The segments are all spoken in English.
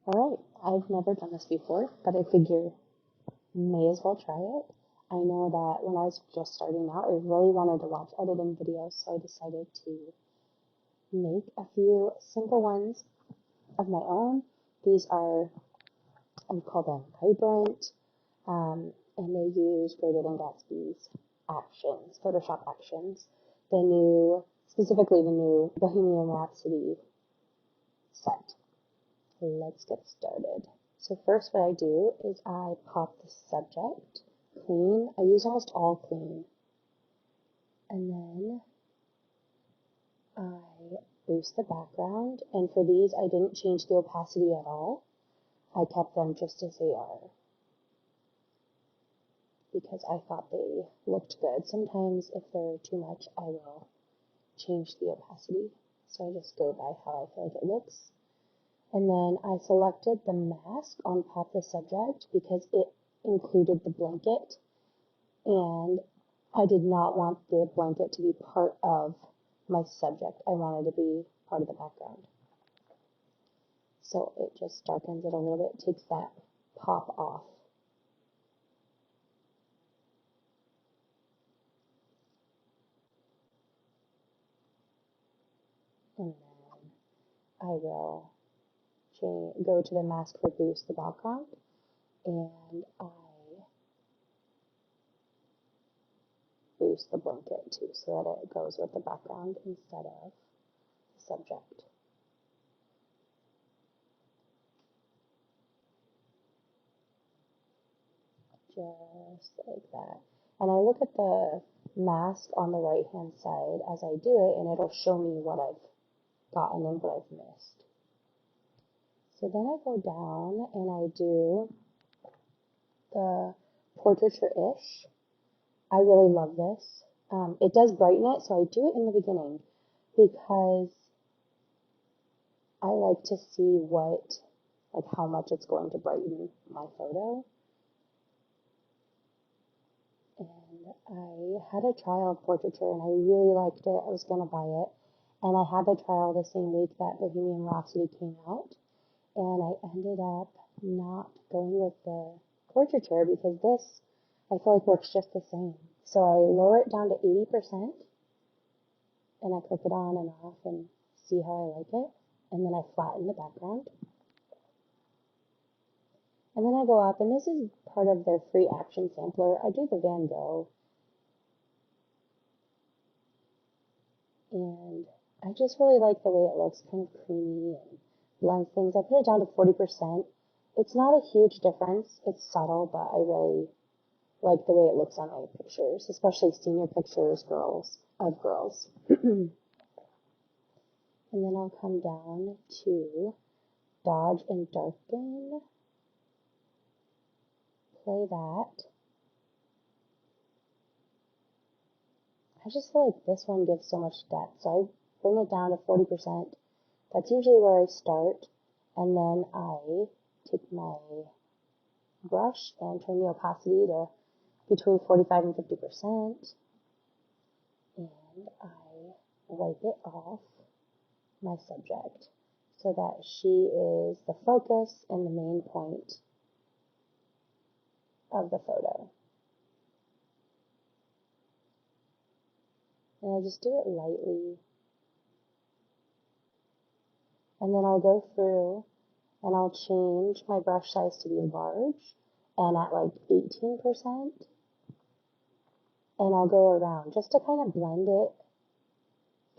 Alright, I've never done this before, but I figure may as well try it. I know that when I was just starting out, I really wanted to watch editing videos, so I decided to make a few simple ones of my own. These are, I call them vibrant, and they use Greater Than Gatsby's actions, Photoshop actions, specifically the new Bohemian Rhapsody set. Let's get started. So first what I do is I pop the subject clean. I use almost all clean. And then I boost the background. And for these, I didn't change the opacity at all. I kept them just as they are because I thought they looked good. Sometimes if they're too much, I will change the opacity. So I just go by how I feel like it looks. And then I selected the mask on Pop the Subject because it included the blanket, and I did not want the blanket to be part of my subject. I wanted to be part of the background. So it just darkens it a little bit, takes that pop off. And then I will go to the mask for boost the background, and I boost the blanket too so that it goes with the background instead of the subject. Just like that. And I look at the mask on the right hand side as I do it, and it'll show me what I've gotten and what I've missed. So then I go down and I do the portraiture-ish. I really love this. It does brighten it, so I do it in the beginning because I like to see how much it's going to brighten my photo. And I had a trial of portraiture and I really liked it. I was going to buy it. And I had the trial the same week that Bohemian Rhapsody came out. And I ended up not going with the portraiture because this, I feel like, works just the same. So I lower it down to 80% and I click it on and off and see how I like it. And then I flatten the background. And then I go up, and this is part of their free action sampler. I do the Van Gogh. And I just really like the way it looks, kind of creamy and blends things. I put it down to 40%. It's not a huge difference. It's subtle, but I really like the way it looks on my pictures, especially senior pictures of girls. And then I'll come down to Dodge and Darken, play that. I just feel like this one gives so much depth, so I bring it down to 40%. That's usually where I start, and then I take my brush and turn the opacity to between 45 and 50%, and I wipe it off my subject so that she is the focus and the main point of the photo. And I just do it lightly. And then I'll go through and I'll change my brush size to be large and at like 18%. And I'll go around just to kind of blend it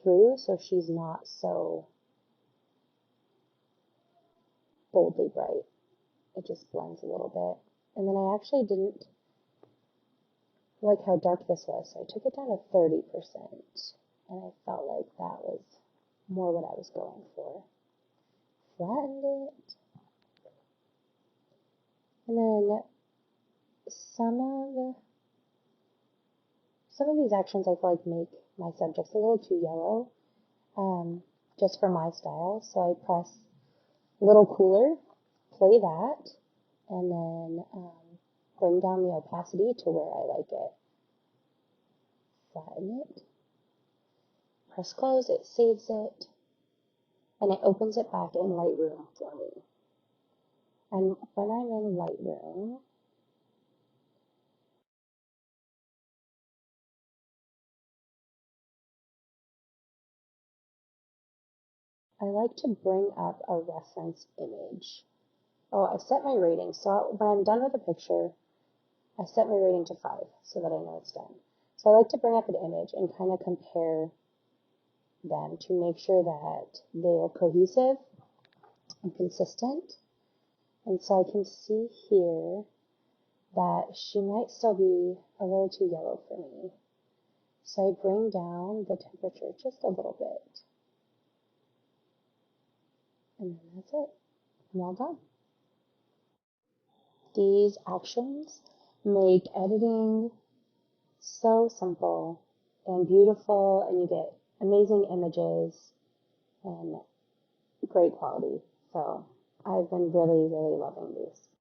through so she's not so boldly bright. It just blends a little bit. And then I actually didn't like how dark this was, so I took it down to 30%. And I felt like that was more what I was going for. Flattened it. And then some of these actions I feel like make my subjects a little too yellow, just for my style. So I press a little cooler, play that, and then bring down the opacity to where I like it. Flatten it. Press close, it saves it, and it opens it back in Lightroom for me. And when I'm in Lightroom, I like to bring up a reference image. Oh, I set my rating. So when I'm done with a picture, I set my rating to 5 so that I know it's done. So I like to bring up an image and kind of compare them to make sure that they are cohesive and consistent. And so I can see here that she might still be a little too yellow for me. So I bring down the temperature just a little bit. And then that's it. I'm all done. These actions make editing so simple and beautiful, and you get amazing images and great quality. So I've been really, really loving these.